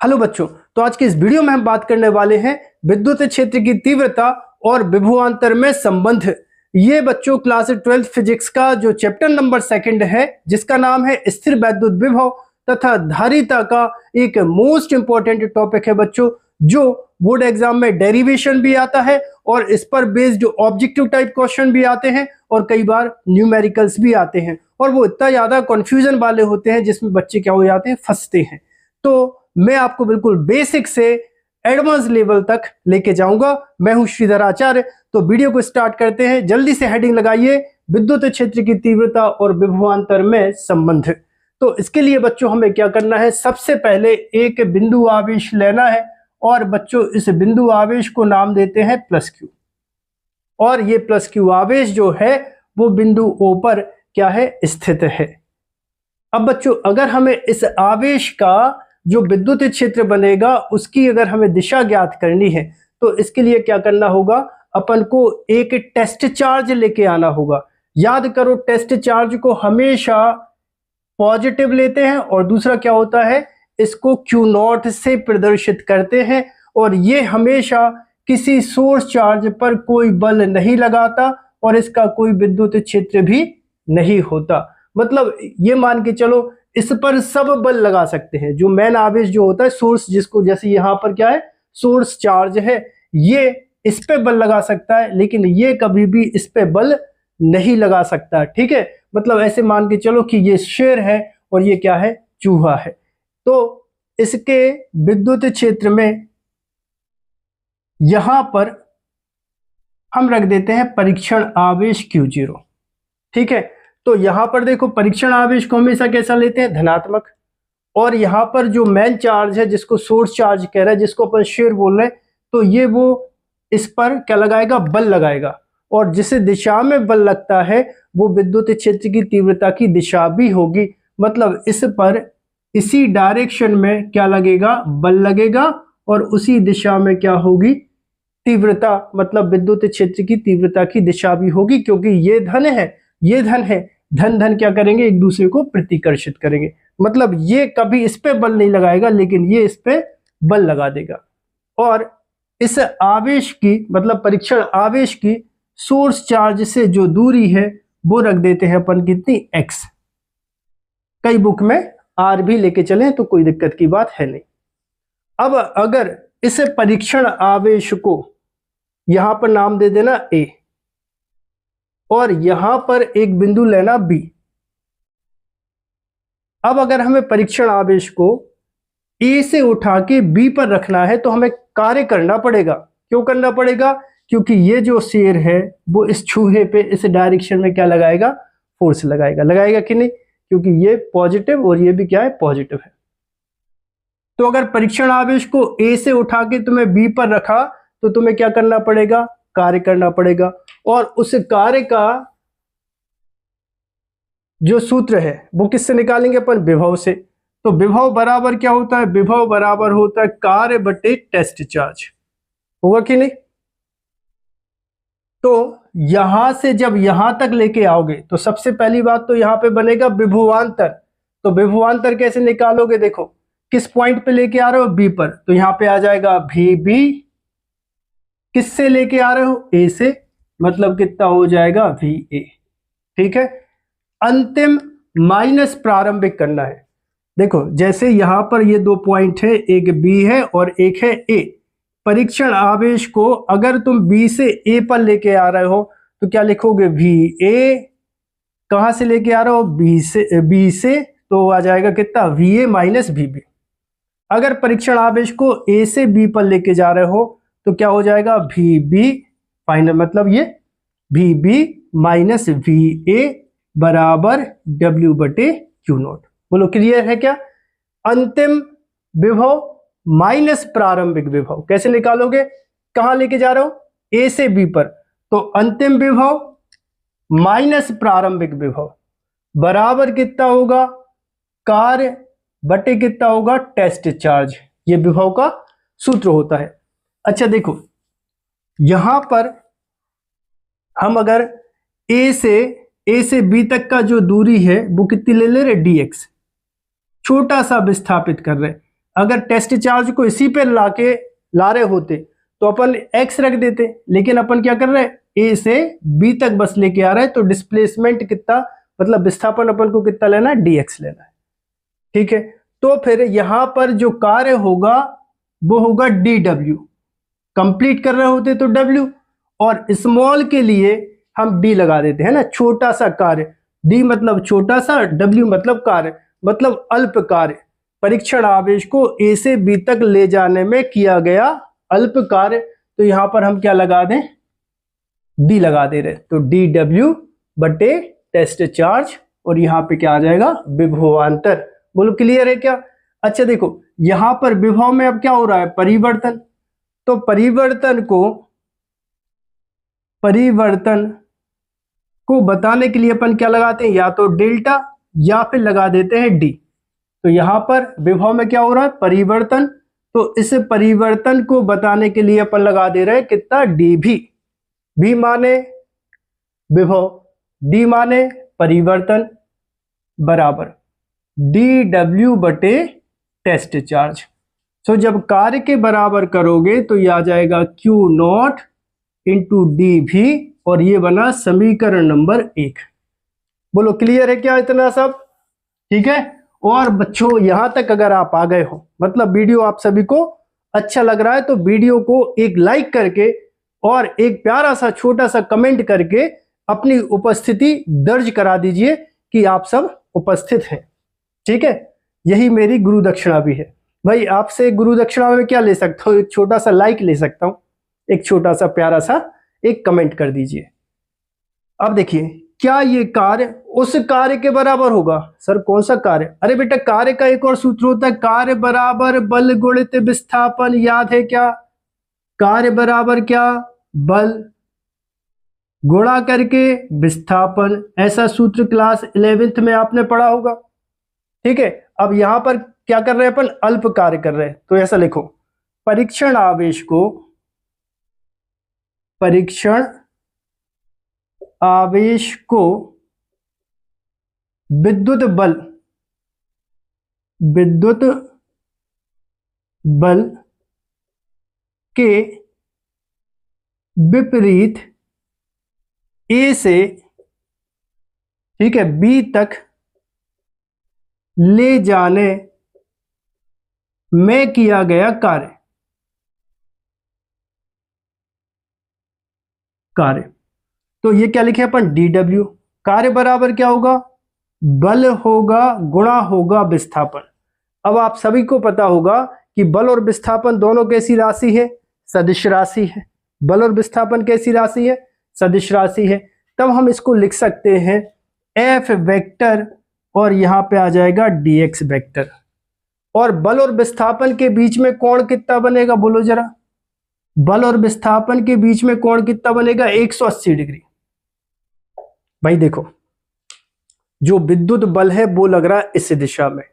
Hello बच्चों, तो आज के इस वीडियो में हम बात करने वाले हैं विद्युत क्षेत्र की तीव्रता और विभवांतर में संबंध। ये बच्चों क्लास 12th फिजिक्स का जो चैप्टर नंबर 2 है, जिसका नाम है स्थिर वैद्युत विभव तथा धारिता का एक मोस्ट इंपॉर्टेंट टॉपिक है बच्चों, जो बोर्ड एग्जाम में डेरिवेशन भी आता है और इस पर बेस्ड ऑब्जेक्टिव टाइप क्वेश्चन भी आते हैं और कई बार न्यूमेरिकल्स भी आते हैं, और वो इतना ज्यादा कंफ्यूजन वाले होते हैं जिसमें बच्चे क्या हो जाते हैं, फंसते हैं। तो मैं आपको बिल्कुल बेसिक से एडवांस लेवल तक लेके जाऊंगा। मैं हूं श्रीधर आचार्य। तो वीडियो को स्टार्ट करते हैं। जल्दी से हेडिंग लगाइए, विद्युत क्षेत्र की तीव्रता और विभवांतर में संबंध। तो इसके लिए बच्चों हमें क्या करना है, सबसे पहले एक बिंदु आवेश लेना है और बच्चों इस बिंदु आवेश को नाम देते हैं प्लस क्यू, और ये प्लस क्यू आवेश जो है वो बिंदु ओ पर क्या है, स्थित है। अब बच्चों अगर हमें इस आवेश का जो विद्युत क्षेत्र बनेगा उसकी अगर हमें दिशा ज्ञात करनी है, तो इसके लिए क्या करना होगा, अपन को एक टेस्ट चार्ज लेके आना होगा। याद करो, टेस्ट चार्ज को हमेशा पॉजिटिव लेते हैं और दूसरा क्या होता है, इसको क्यू नॉट से प्रदर्शित करते हैं, और ये हमेशा किसी सोर्स चार्ज पर कोई बल नहीं लगाता और इसका कोई विद्युत क्षेत्र भी नहीं होता। मतलब ये मान के चलो इस पर सब बल लगा सकते हैं। जो मेन आवेश जो होता है सोर्स, जिसको जैसे यहां पर क्या है, सोर्स चार्ज है, ये इस पे बल लगा सकता है, लेकिन ये कभी भी इस पे बल नहीं लगा सकता। ठीक है, मतलब ऐसे मान के चलो कि ये शेर है और ये क्या है, चूहा है। तो इसके विद्युत क्षेत्र में यहां पर हम रख देते हैं परीक्षण आवेश Q0। ठीक है, तो यहां पर देखो परीक्षण आवेश को हमेशा कैसा लेते हैं, धनात्मक, और यहां पर जो मेन चार्ज है जिसको सोर्स चार्ज कह रहा है, जिसको अपन शेयर बोल रहे हैं, तो ये वो इस पर क्या लगाएगा, बल लगाएगा, और जिस दिशा में बल लगता है वो विद्युत क्षेत्र की तीव्रता की दिशा भी होगी। मतलब इस पर इसी डायरेक्शन में क्या लगेगा, बल लगेगा, और उसी दिशा में क्या होगी, तीव्रता, मतलब विद्युत क्षेत्र की तीव्रता की दिशा भी होगी, क्योंकि ये धन है, ये धन है, धन धन क्या करेंगे, एक दूसरे को प्रतिकर्षित करेंगे। मतलब ये कभी इस पे बल नहीं लगाएगा, लेकिन ये इस पे बल लगा देगा। और इस आवेश की, मतलब परीक्षण आवेश की सोर्स चार्ज से जो दूरी है वो रख देते हैं अपन कितनी, x। कई बुक में r भी लेके चले तो कोई दिक्कत की बात है नहीं। अब अगर इस परीक्षण आवेश को यहां पर नाम दे देना a, और यहां पर एक बिंदु लेना B। अब अगर हमें परीक्षण आवेश को A से उठा के B पर रखना है तो हमें कार्य करना पड़ेगा। क्यों करना पड़ेगा, क्योंकि ये जो शेर है वो इस चूहे पे इस डायरेक्शन में क्या लगाएगा, फोर्स लगाएगा। लगाएगा कि नहीं, क्योंकि ये पॉजिटिव और ये भी क्या है, पॉजिटिव है। तो अगर परीक्षण आवेश को A से उठा के तुम्हें B पर रखा तो तुम्हें क्या करना पड़ेगा, कार्य करना पड़ेगा। और उस कार्य का जो सूत्र है वो किससे निकालेंगे अपन, विभव से। तो विभव बराबर क्या होता है, विभव बराबर होता है कार्य बटे टेस्ट चार्ज। होगा कि नहीं। तो यहां से जब यहां तक लेके आओगे तो सबसे पहली बात तो यहां पे बनेगा विभवांतर। तो विभवांतर कैसे निकालोगे, देखो किस पॉइंट पे लेके आ रहे हो, बी पर, तो यहां पे आ जाएगा भी बी। किससे लेके आ रहे हो, ए से, मतलब कितना हो जाएगा, वी ए। ठीक है, अंतिम माइनस प्रारंभिक करना है। देखो जैसे यहां पर ये दो पॉइंट है, एक बी है और एक है ए। परीक्षण आवेश को अगर तुम बी से ए पर लेके आ रहे हो तो क्या लिखोगे, वी ए। कहां से लेके आ रहे हो, बी से, तो आ जाएगा कितना, V A minus V B. अगर परीक्षण आवेश को ए से बी पर लेके जा रहे हो तो क्या हो जाएगा, वी बी फाइनल, मतलब ये V B minus V A बराबर डब्ल्यू बटे क्यू नॉट। बोलो क्लियर है क्या। अंतिम विभव माइनस प्रारंभिक विभव कैसे निकालोगे, कहां लेके जा रहे हो, ए से बी पर, तो अंतिम विभव माइनस प्रारंभिक विभव बराबर कितना होगा, कार्य बटे कितना होगा, टेस्ट चार्ज। ये विभव का सूत्र होता है। अच्छा देखो यहां पर हम अगर ए से बी तक का जो दूरी है वो कितनी ले ले रहे, dx, छोटा सा विस्थापित कर रहे। अगर टेस्ट चार्ज को इसी पे ला रहे होते तो अपन x रख देते, लेकिन अपन क्या कर रहे हैं, ए से बी तक बस लेके आ रहे हैं, तो डिस्प्लेसमेंट कितना, मतलब विस्थापन अपन को कितना लेना है, dx लेना है। ठीक है, तो फिर यहां पर जो कार्य होगा वो होगा dw, कंप्लीट कर रहे होते तो w, और स्मॉल के लिए हम d लगा देते हैं ना, छोटा सा कार्य, d मतलब छोटा सा, w मतलब कार्य, मतलब अल्प कार्य, परीक्षण आवेश को a से b तक ले जाने में किया गया अल्प कार्य। तो यहां पर हम क्या लगा दें, d लगा दे रहे, तो dw बटे टेस्ट चार्ज, और यहां पे क्या आ जाएगा, विभवांतर। बोलो क्लियर है क्या? अच्छा देखो, यहां पर विभव में अब क्या हो रहा है, परिवर्तन, तो परिवर्तन को बताने के लिए अपन क्या लगाते हैं, या तो डेल्टा या फिर लगा देते हैं डी। तो यहां पर विभव में क्या हो रहा है, परिवर्तन, तो इस परिवर्तन को बताने के लिए अपन लगा दे रहे हैं कितना, डी भी माने विभव, डी माने परिवर्तन, बराबर dw बटे टेस्ट चार्ज। तो जब कार्य के बराबर करोगे तो ये आ जाएगा Q नॉट इंटू dv, और ये बना समीकरण नंबर 1। बोलो क्लियर है क्या इतना सब? ठीक है। और बच्चों यहां तक अगर आप आ गए हो, मतलब वीडियो आप सभी को अच्छा लग रहा है, तो वीडियो को एक लाइक करके और एक प्यारा सा छोटा सा कमेंट करके अपनी उपस्थिति दर्ज करा दीजिए कि आप सब उपस्थित हैं। ठीक है, यही मेरी गुरु दक्षिणा भी है। भाई आपसे गुरु दक्षिणा में क्या ले सकता हूँ, एक छोटा सा लाइक ले सकता हूँ, एक छोटा सा प्यारा सा एक कमेंट कर दीजिए। अब देखिए, क्या ये कार्य उस कार्य के बराबर होगा? सर कौन सा कार्य? अरे बेटा, कार्य का एक और सूत्र होता है, कार्य बराबर बल गुणित विस्थापन, याद है क्या? कार्य बराबर क्या, बल गुणा करके विस्थापन, ऐसा सूत्र क्लास 11th में आपने पढ़ा होगा। ठीक है, अब यहां पर क्या कर रहे हैं अपन, अल्प कार्य कर रहे हैं, तो ऐसा लिखो, परीक्षण आवेश को विद्युत बल के विपरीत ए से, ठीक है, बी तक ले जाने में किया गया कार्य। तो ये क्या लिखे अपन, dw, कार्य बराबर क्या होगा, बल होगा गुणा होगा विस्थापन। अब आप सभी को पता होगा कि बल और विस्थापन दोनों कैसी राशि है, सदिश राशि है। बल और विस्थापन कैसी राशि है, सदिश राशि है। तब हम इसको लिख सकते हैं F वेक्टर, और यहां पे आ जाएगा dx वेक्टर। और बल और विस्थापन के बीच में कोण कितना बनेगा, बोलो जरा, बल और विस्थापन के बीच में कोण कितना बनेगा, 180 डिग्री। भाई देखो, जो विद्युत बल है वो लग रहा है इस दिशा में,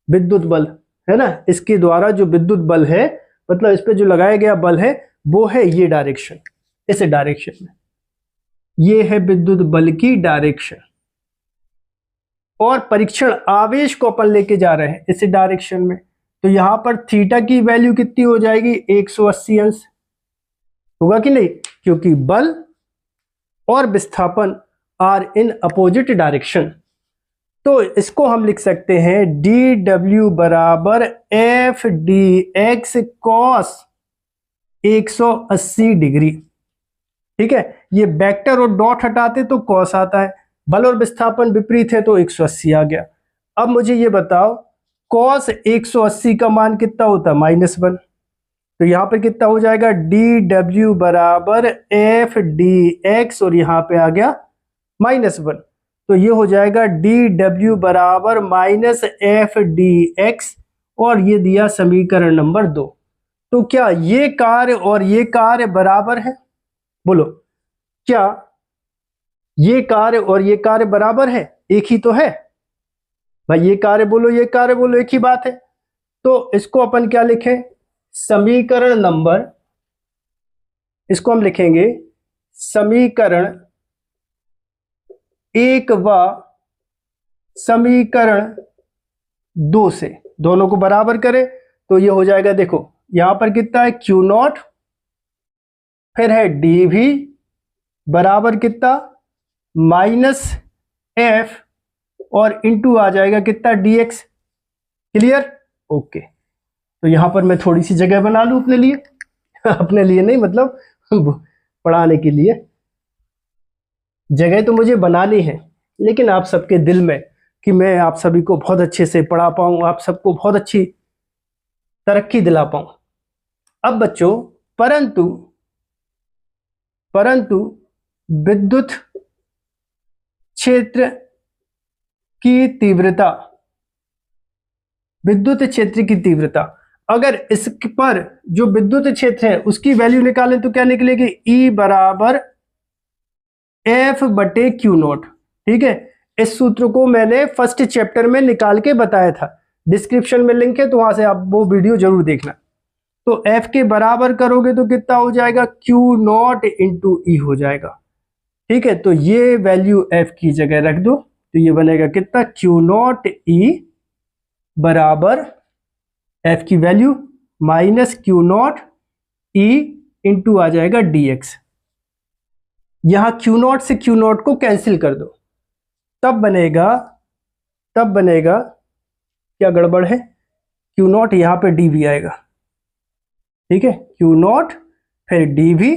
विद्युत बल है ना, इसके द्वारा जो विद्युत बल है, मतलब इस पे जो लगाया गया बल है वो है ये डायरेक्शन, इस डायरेक्शन में, ये है विद्युत बल की डायरेक्शन। और परीक्षण आवेश को अपन लेके जा रहे हैं इस डायरेक्शन में, तो यहां पर थीटा की वैल्यू कितनी हो जाएगी, 180 अंश होगा कि नहीं, क्योंकि बल और विस्थापन आर इन अपोजिट डायरेक्शन। तो इसको हम लिख सकते हैं dw बराबर f dx cos 180 डिग्री। ठीक है, ये वेक्टर और डॉट हटाते तो cos आता है, बल और विस्थापन विपरीत है तो 180 आ गया। अब मुझे ये बताओ, cos 180 का मान कितना होता है, -1, तो यहां पे कितना हो जाएगा, dw बराबर f dx, और यहां पे आ गया -1, तो ये हो जाएगा dw बराबर -f dx, और ये दिया समीकरण नंबर 2। तो क्या ये कार्य और ये कार्य बराबर है? बोलो, क्या ये कार्य और ये कार्य बराबर है? एक ही तो है भाई, ये कार्य बोलो ये कार्य बोलो, एक ही बात है। तो इसको अपन क्या लिखें, समीकरण नंबर, इसको हम लिखेंगे समीकरण 1 व समीकरण 2 से, दोनों को बराबर करें तो ये हो जाएगा, देखो यहां पर कितना है क्यू नॉट, फिर है डी वी बराबर कितना माइनस एफ और इनटू आ जाएगा कितना डी एक्स। क्लियर? ओके, तो यहां पर मैं थोड़ी सी जगह बना लूं अपने लिए अपने लिए नहीं, मतलब पढ़ाने के लिए जगह तो मुझे बनानी है, लेकिन आप सबके दिल में कि मैं आप सभी को बहुत अच्छे से पढ़ा पाऊं, आप सबको बहुत अच्छी तरक्की दिला पाऊं। अब बच्चों, परंतु विद्युत क्षेत्र की तीव्रता, विद्युत क्षेत्र की तीव्रता, अगर इस पर जो विद्युत क्षेत्र है उसकी वैल्यू निकालें तो क्या निकलेगी, E बराबर एफ बटे क्यू नॉट। ठीक है, इस सूत्र को मैंने फर्स्ट चैप्टर में निकाल के बताया था, डिस्क्रिप्शन में लिंक है, तो वहां से आप वो वीडियो जरूर देखना। तो एफ के बराबर करोगे तो कितना हो जाएगा, क्यू नॉट इंटू ई हो जाएगा। ठीक है, तो ये वैल्यू एफ की जगह रख दो, तो ये बनेगा कितना, क्यू नॉट ई बराबर एफ की value minus Q naught E into आ जाएगा डी एक्स। यहां क्यू नॉट से क्यू नॉट को कैंसिल कर दो, तब बनेगा क्या गड़बड़ है, क्यू नॉट यहां पे डी वी आएगा। ठीक है, क्यू नॉट फिर डी वी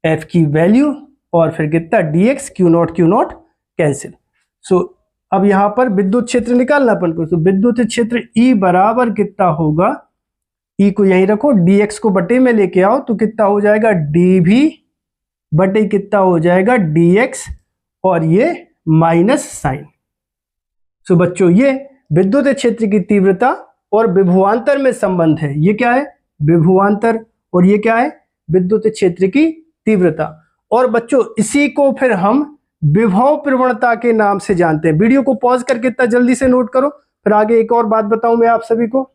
एफ की वैल्यू और फिर कितना D X, Q naught cancel. So अब यहां पर विद्युत क्षेत्र निकालना अपन को, तो विद्युत क्षेत्र E बराबर कितना होगा, E को यहीं रखो, dx को बटे में लेके आओ तो कितना हो जाएगा, dv बटे कितना हो जाएगा dx और ये माइनस साइन। सो बच्चों, ये विद्युत क्षेत्र की तीव्रता और विभवांतर में संबंध है। ये क्या है, विभवांतर, और ये क्या है, विद्युत क्षेत्र की तीव्रता। और बच्चों, इसी को फिर हम विभव प्रवणता के नाम से जानते हैं। वीडियो को पॉज करके इतना जल्दी से नोट करो, फिर आगे एक और बात बताऊं मैं आप सभी को।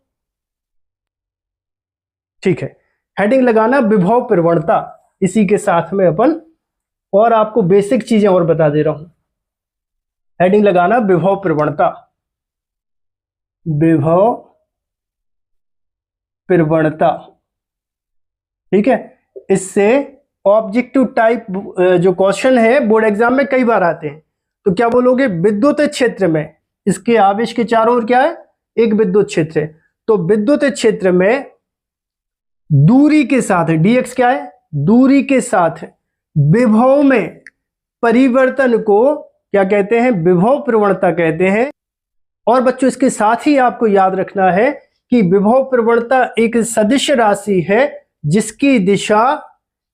ठीक है, हेडिंग लगाना विभव प्रवणता, इसी के साथ में अपन और आपको बेसिक चीजें और बता दे रहा हूं। हेडिंग लगाना विभव प्रवणता, विभव प्रवणता। ठीक है, इससे ऑब्जेक्टिव टाइप जो क्वेश्चन है बोर्ड एग्जाम में कई बार आते हैं। तो क्या बोलोगे, विद्युत क्षेत्र में, इसके आवेश के चारों ओर क्या है, एक विद्युत क्षेत्र है, तो विद्युत क्षेत्र में दूरी के साथ, dx क्या है, दूरी के साथ विभव में परिवर्तन को क्या कहते हैं, विभव प्रवणता कहते हैं। और बच्चों, इसके साथ ही आपको याद रखना है कि विभव प्रवणता एक सदिश राशि है जिसकी दिशा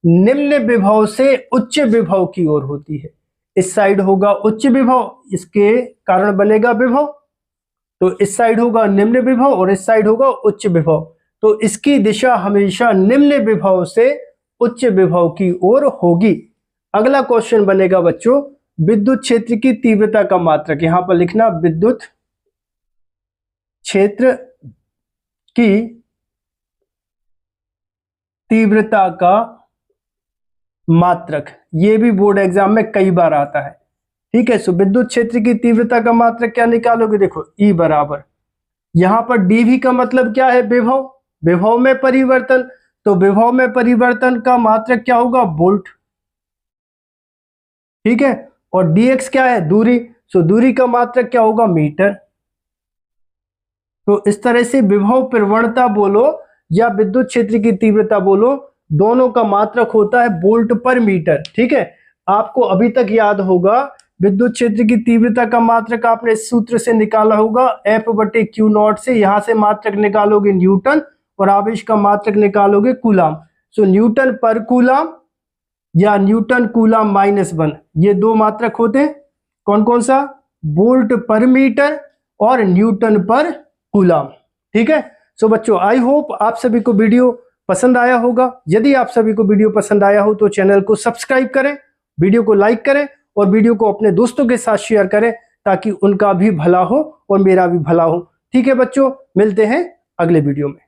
निम्न विभव से उच्च विभव की ओर होती है। इस साइड होगा उच्च विभव, इसके कारण बनेगा विभव, तो इस साइड होगा निम्न विभव और इस साइड होगा उच्च विभव, तो इसकी दिशा हमेशा निम्न विभव से उच्च विभव की ओर होगी। अगला क्वेश्चन बनेगा बच्चों, विद्युत क्षेत्र की तीव्रता का मात्रक। यहां पर लिखना विद्युत क्षेत्र की तीव्रता का मात्रक, ये भी बोर्ड एग्जाम में कई बार आता है। ठीक है, सो विद्युत क्षेत्र की तीव्रता का मात्रक क्या निकालोगे, देखो E बराबर, यहां पर dv का मतलब क्या है, विभव, विभव में परिवर्तन, तो विभव में परिवर्तन का मात्रक क्या होगा, वोल्ट। ठीक है, और dx क्या है, दूरी, सो दूरी का मात्रक क्या होगा, मीटर। तो इस तरह से विभव प्रवणता बोलो या विद्युत क्षेत्र की तीव्रता बोलो, दोनों का मात्रक होता है वोल्ट पर मीटर। ठीक है, आपको अभी तक याद होगा विद्युत क्षेत्र की तीव्रता का मात्रक आपने इस सूत्र से निकाला होगा, F बटे क्यू नॉट से, यहां से मात्रक निकालोगे न्यूटन और आवेश का मात्रक निकालोगे कूलाम। सो न्यूटन पर कूलाम या न्यूटन कूलाम -1, ये दो मात्रक होते हैं। कौन कौन सा, वोल्ट पर मीटर और न्यूटन पर कूलाम। ठीक है, सो बच्चों, आई होप आप सभी को वीडियो पसंद आया होगा। यदि आप सभी को वीडियो पसंद आया हो तो चैनल को सब्सक्राइब करें, वीडियो को लाइक करें और वीडियो को अपने दोस्तों के साथ शेयर करें ताकि उनका भी भला हो और मेरा भी भला हो। ठीक है बच्चों, मिलते हैं अगले वीडियो में।